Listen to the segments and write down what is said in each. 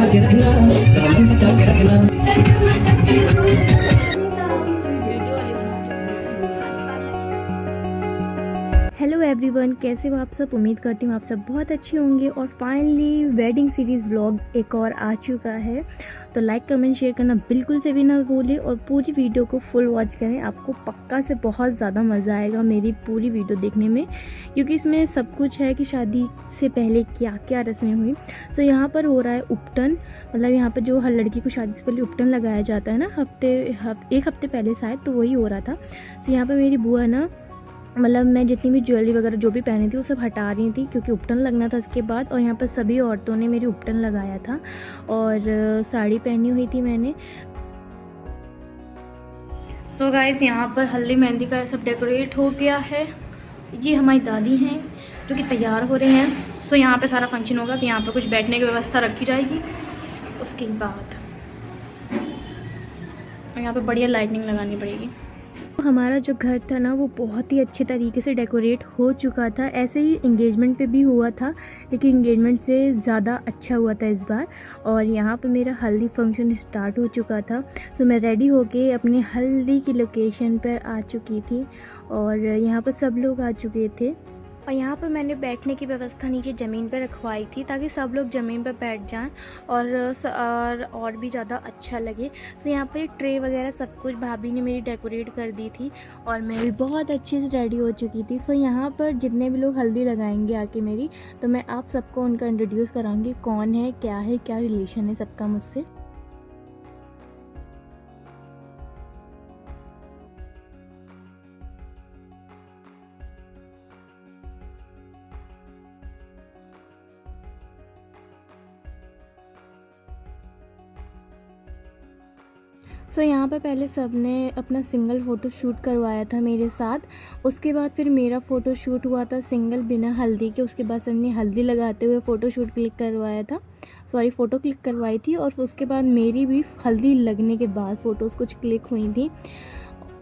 बचा के रखना, दामन बचा के रखना। हेलो एवरीवन, कैसे हो आप सब। उम्मीद करती हूँ आप सब बहुत अच्छे होंगे। और फाइनली वेडिंग सीरीज़ व्लॉग एक और आ चुका है, तो लाइक कमेंट शेयर करना बिल्कुल से भी ना भूलें और पूरी वीडियो को फुल वॉच करें। आपको पक्का से बहुत ज़्यादा मज़ा आएगा मेरी पूरी वीडियो देखने में, क्योंकि इसमें सब कुछ है कि शादी से पहले क्या क्या रस्में हुई। तो यहाँ पर हो रहा है उपटन, मतलब यहाँ पर जो हर लड़की को शादी से पहले उपटन लगाया जाता है ना, एक हफ्ते पहले शायद, तो वही हो रहा था। तो यहाँ पर मेरी बुआ ना, मतलब मैं जितनी भी ज्वेलरी वगैरह जो भी पहनी थी वो सब हटा रही थी, क्योंकि उपटन लगना था उसके बाद। और यहाँ पर सभी औरतों ने मेरी उपटन लगाया था और साड़ी पहनी हुई थी मैंने। सो गाइस, यहाँ पर हल्दी मेहंदी का सब डेकोरेट हो गया है। ये हमारी दादी हैं जो कि तैयार हो रहे हैं। सो यहाँ पे सारा फंक्शन होगा, तो यहाँ पर कुछ बैठने की व्यवस्था रखी जाएगी। उसके बाद यहाँ पर बढ़िया लाइटनिंग लगानी पड़ेगी। हमारा जो घर था ना, वो बहुत ही अच्छे तरीके से डेकोरेट हो चुका था। ऐसे ही एंगेजमेंट पे भी हुआ था, लेकिन एंगेजमेंट से ज़्यादा अच्छा हुआ था इस बार। और यहाँ पे मेरा हल्दी फंक्शन स्टार्ट हो चुका था। सो मैं रेडी होके अपनी हल्दी की लोकेशन पर आ चुकी थी और यहाँ पर सब लोग आ चुके थे। और यहाँ पर मैंने बैठने की व्यवस्था नीचे ज़मीन पर रखवाई थी, ताकि सब लोग ज़मीन पर बैठ जाएं और भी ज़्यादा अच्छा लगे। तो यहाँ पर ट्रे वगैरह सब कुछ भाभी ने मेरी डेकोरेट कर दी थी और मैं भी बहुत अच्छे से रेडी हो चुकी थी। तो यहाँ पर जितने भी लोग हल्दी लगाएंगे आके मेरी, तो मैं आप सबको उनका इंट्रोड्यूस कराऊंगी, कौन है, क्या रिलेशन है सबका मुझसे। यहाँ पर पहले सबने अपना सिंगल फ़ोटो शूट करवाया था मेरे साथ। उसके बाद फिर मेरा फ़ोटो शूट हुआ था सिंगल बिना हल्दी के। उसके बाद सबने हल्दी लगाते हुए फ़ोटो शूट क्लिक करवाया था, फ़ोटो क्लिक करवाई थी। और उसके बाद मेरी भी हल्दी लगने के बाद फ़ोटोज़ कुछ क्लिक हुई थी।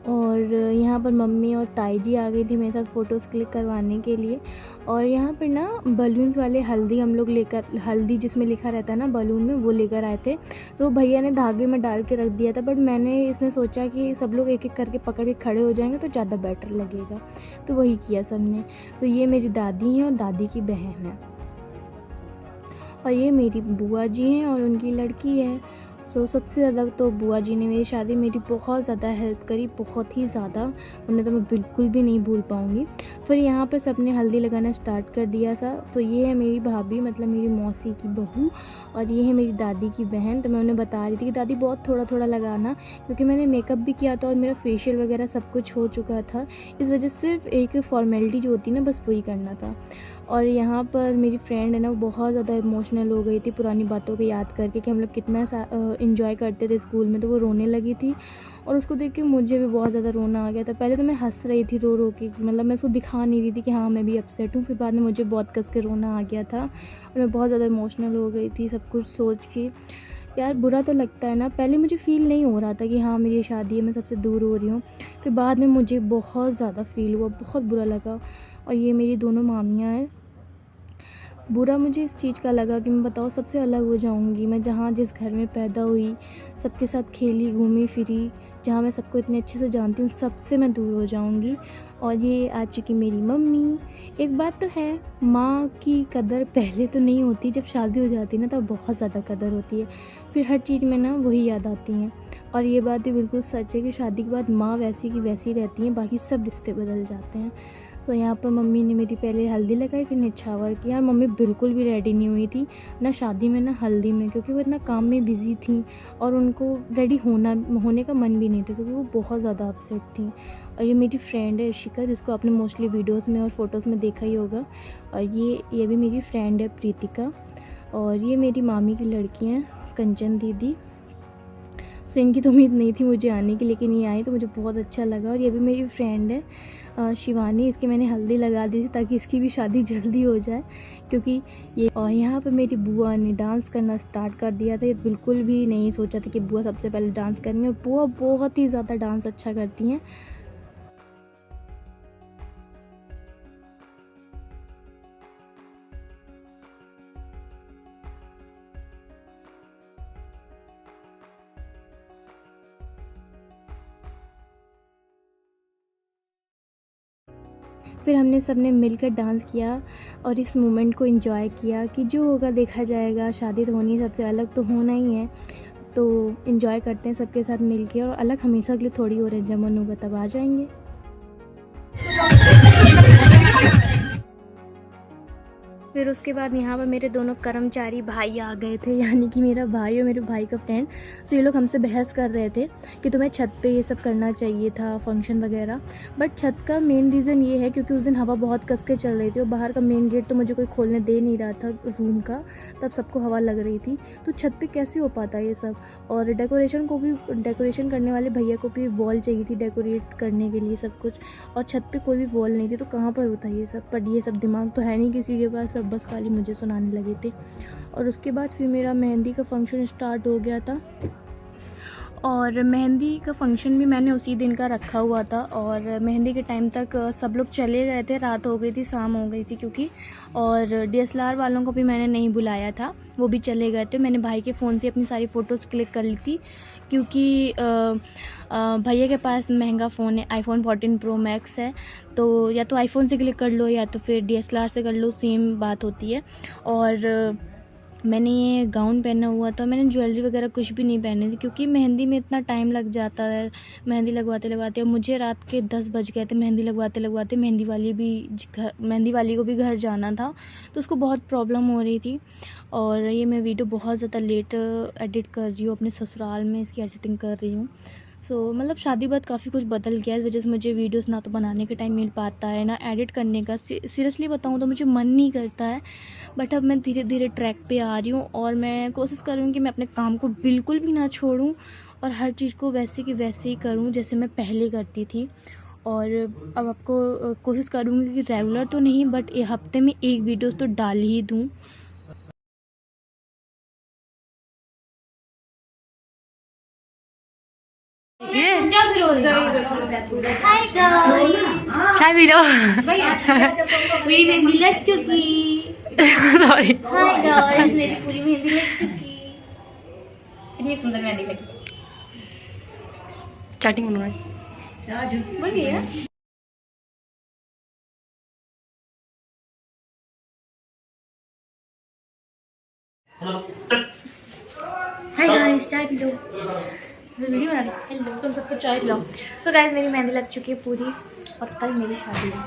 और यहाँ पर मम्मी और ताई जी आ गई थी मेरे साथ फ़ोटोज़ क्लिक करवाने के लिए। और यहाँ पर ना बलून्स वाले हल्दी हम लोग लेकर, हल्दी जिसमें लिखा रहता है ना बलून में, वो लेकर आए थे। तो भैया ने धागे में डाल के रख दिया था, बट मैंने इसमें सोचा कि सब लोग एक एक करके पकड़ के खड़े हो जाएंगे तो ज़्यादा बेटर लगेगा, तो वही किया सबने। तो ये मेरी दादी हैं और दादी की बहन है, और ये मेरी बुआ जी हैं और उनकी लड़की है। सबसे ज़्यादा तो बुआ जी ने मेरी शादी मेरी बहुत ज़्यादा हेल्प करी, बहुत ही ज़्यादा। उन्हें तो मैं बिल्कुल भी नहीं भूल पाऊँगी। फिर यहाँ पर सबने हल्दी लगाना स्टार्ट कर दिया था। तो ये है मेरी भाभी, मतलब मेरी मौसी की बहू, और ये है मेरी दादी की बहन। तो मैं उन्हें बता रही थी कि दादी बहुत थोड़ा थोड़ा लगाना, क्योंकि मैंने मेकअप भी किया था और मेरा फेशियल वगैरह सब कुछ हो चुका था। इस वजह से सिर्फ एक फॉर्मेलिटी जो होती है ना, बस वही करना था। और यहाँ पर मेरी फ्रेंड है ना, वो बहुत ज़्यादा इमोशनल हो गई थी पुरानी बातों को याद करके कि हम लोग कितना इन्जॉय करते थे स्कूल में। तो वो रोने लगी थी और उसको देख के मुझे भी बहुत ज़्यादा रोना आ गया था। पहले तो मैं हंस रही थी रो रो के, मतलब मैं उसको दिखा नहीं रही थी कि हाँ मैं भी अपसेट हूँ। फिर बाद में मुझे बहुत कस के रोना आ गया था और मैं बहुत ज़्यादा इमोशनल हो गई थी सब कुछ सोच के। यार बुरा तो लगता है ना, पहले मुझे फ़ील नहीं हो रहा था कि हाँ मेरी शादी है, मैं सबसे दूर हो रही हूँ। फिर बाद में मुझे बहुत ज़्यादा फ़ील हुआ, बहुत बुरा लगा। और ये मेरी दोनों मामियाँ हैं। बुरा मुझे इस चीज़ का लगा कि मैं बताओ सबसे अलग हो जाऊंगी। मैं जहाँ जिस घर में पैदा हुई, सबके साथ खेली घूमी फिरी, जहाँ मैं सबको इतने अच्छे से जानती हूँ, सबसे मैं दूर हो जाऊंगी। और ये आ चुकी मेरी मम्मी। एक बात तो है, माँ की कदर पहले तो नहीं होती, जब शादी हो जाती है ना तब बहुत ज़्यादा कदर होती है। फिर हर चीज़ में ना वही याद आती हैं। और ये बात भी बिल्कुल सच है कि शादी के बाद माँ वैसी की वैसी रहती हैं, बाकी सब रिश्ते बदल जाते हैं। तो यहाँ पर मम्मी ने मेरी पहले हल्दी लगाई, फिर निछावर किया। और मम्मी बिल्कुल भी रेडी नहीं हुई थी, ना शादी में ना हल्दी में, क्योंकि वो इतना काम में बिज़ी थी और उनको रेडी होने का मन भी नहीं था, क्योंकि वो बहुत ज़्यादा अपसेट थी। और ये मेरी फ्रेंड है इशिका, जिसको आपने मोस्टली वीडियोस में और फ़ोटोज़ में देखा ही होगा। और ये भी मेरी फ्रेंड है प्रीतिका। और ये मेरी मामी की लड़की हैं कंचन दीदी। सो इनकी तो उम्मीद नहीं थी मुझे आने की, लेकिन ये आई तो मुझे बहुत अच्छा लगा। और ये भी मेरी फ्रेंड है शिवानी, इसकी मैंने हल्दी लगा दी थी ताकि इसकी भी शादी जल्दी हो जाए, क्योंकि ये। और यहाँ पर मेरी बुआ ने डांस करना स्टार्ट कर दिया था। ये बिल्कुल भी नहीं सोचा था कि बुआ सबसे पहले डांस करेंगे, और बुआ बहुत ही ज़्यादा डांस अच्छा करती हैं। फिर हमने सब ने मिलकर डांस किया और इस मोमेंट को एंजॉय किया कि जो होगा देखा जाएगा, शादी तो होनी, सबसे अलग तो होना ही है, तो एंजॉय करते हैं सबके साथ मिल के। और अलग हमेशा के लिए थोड़ी हो रहे हैं, जब मन होगा तब आ जाएंगे। फिर उसके बाद यहाँ पर मेरे दोनों कर्मचारी भाई आ गए थे, यानी कि मेरा भाई और मेरे भाई का फ्रेंड। तो ये लोग हमसे बहस कर रहे थे कि तुम्हें छत पे ये सब करना चाहिए था, फंक्शन वगैरह। बट छत का मेन रीज़न ये है क्योंकि उस दिन हवा बहुत कस के चल रही थी और बाहर का मेन गेट तो मुझे कोई खोलने दे नहीं रहा था रूम का, तब सबको हवा लग रही थी। तो छत पर कैसे हो पाता ये सब। और डेकोरेशन करने वाले भैया को भी वॉल चाहिए थी डेकोरेट करने के लिए सब कुछ, और छत पर कोई भी वॉल नहीं थी, तो कहाँ पर होता ये सब। पर ये सब दिमाग तो है नहीं किसी के पास, सब बस खाली मुझे सुनाने लगे थे। और उसके बाद फिर मेरा मेहंदी का फंक्शन स्टार्ट हो गया था, और मेहंदी का फंक्शन भी मैंने उसी दिन का रखा हुआ था। और मेहंदी के टाइम तक सब लोग चले गए थे, रात हो गई थी, शाम हो गई थी क्योंकि। और DSLR वालों को भी मैंने नहीं बुलाया था, वो भी चले गए थे। मैंने भाई के फ़ोन से अपनी सारी फ़ोटोज़ क्लिक कर ली थी क्योंकि भैया के पास महंगा फ़ोन है, iPhone 14 Pro Max है, तो या तो iPhone से क्लिक कर लो या तो फिर DSLR से कर लो, सेम बात होती है। और मैंने ये गाउन पहना हुआ था, मैंने ज्वेलरी वगैरह कुछ भी नहीं पहनी थी क्योंकि मेहंदी में इतना टाइम लग जाता है, मेहंदी लगवाते और मुझे रात के 10 बज गए थे मेहंदी लगवाते। मेहंदी वाली को भी घर जाना था, तो उसको बहुत प्रॉब्लम हो रही थी। और ये मैं वीडियो बहुत ज़्यादा लेट एडिट कर रही हूँ, अपने ससुराल में इसकी एडिटिंग कर रही हूँ। मतलब शादी बाद काफ़ी कुछ बदल गया, इस वजह से मुझे वीडियोस ना तो बनाने के टाइम मिल पाता है, ना एडिट करने का। सीरियसली बताऊँ तो मुझे मन नहीं करता है। बट अब मैं धीरे धीरे ट्रैक पे आ रही हूँ और मैं कोशिश कर रही हूँ कि मैं अपने काम को बिल्कुल भी ना छोड़ूँ और हर चीज़ को वैसे की वैसे ही करूँ जैसे मैं पहले करती थी। और अब आपको कोशिश करूँगी कि रेगुलर तो नहीं, बट हफ्ते में 1 वीडियोस तो डाल ही दूँ। हाय गाइस, चाय पी लो। मेरी मेहंदी लग चुकी। सॉरी। हाय गाइस, मेरी पूरी मेहंदी लग चुकी। कितनी सुंदर मेहंदी लगी। स्टार्टिंग बन गई है। हाय गाइस, चाय पी लो। वीडियो बना रही, हेलो तुम सबको चाय पिलाओ। सो गाइस, मेरी मेहंदी लग चुकी है पूरी और कल मेरी शादी है।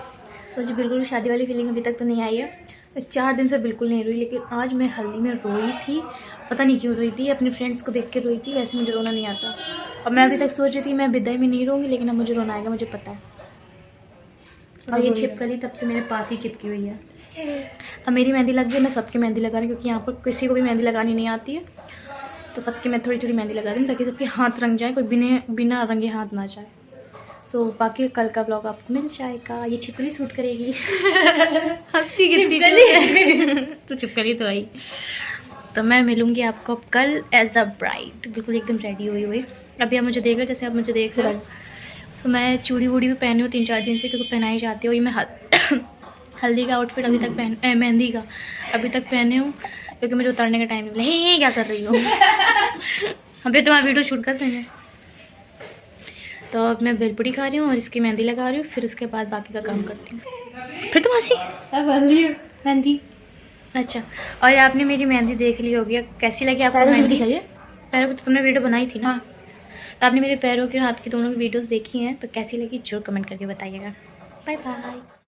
तो मुझे बिल्कुल भी शादी वाली फीलिंग अभी तक तो नहीं आई है, 4 दिन से बिल्कुल नहीं रोई। लेकिन आज मैं हल्दी में रोई थी, पता नहीं क्यों रोई थी, अपने फ्रेंड्स को देख के रोई थी। वैसे मुझे रोना नहीं आता और मैं अभी तक सोच रही थी मैं विदाई में नहीं रोऊंगी, लेकिन अब मुझे रोना आएगा, मुझे पता है। और ये छिपकली तब से मेरे पास ही चिपकी हुई है। अब मेरी मेहंदी लग गई, मैं सबकी मेहंदी लगा रही हूँ क्योंकि यहाँ पर किसी को भी मेहंदी लगानी नहीं आती है। तो सबकी मैं थोड़ी थोड़ी मेहंदी लगा रही हूँ ताकि सबके हाथ रंग जाए, कोई बिना रंगे हाथ ना जाए। सो बाकी कल का ब्लॉग आपको मिल जाएगा। ये छिपकली शूट करेगी। हंसती कितनी तो छिपकली तो आई। तो मैं मिलूँगी आपको कल एज अ ब्राइड, बिल्कुल एकदम रेडी हुई हुई। अभी आप मुझे देख रहे जैसे आप मुझे देख रहे हो। सो मैं चूड़ी वूड़ी भी पहनी हूँ 3-4 दिन से क्योंकि पहनाई जाती है। ये मैं हल्दी का आउटफिट अभी तक मेहंदी का अभी तक पहने हूँ क्योंकि मुझे उतारने का टाइम नहीं मिला। क्या कर रही हो। हम फिर तुम्हारा वीडियो शूट कर देंगे। तो अब मैं भेलपुड़ी खा रही हूँ और इसकी मेहंदी लगा रही हूँ, फिर उसके बाद बाकी का काम करती हूँ। फिर तुम हंसी मेहंदी। अच्छा, और आपने मेरी मेहंदी देख ली होगी, कैसी लगी आपको मेहंदी? दिखाइए। पैरों की तो तुमने वीडियो बनाई थी ना, तो आपने मेरे पैरों की और हाथ की दोनों की वीडियोस देखी हैं, तो कैसी लगी जरूर कमेंट करके बताइएगा। Bye bye.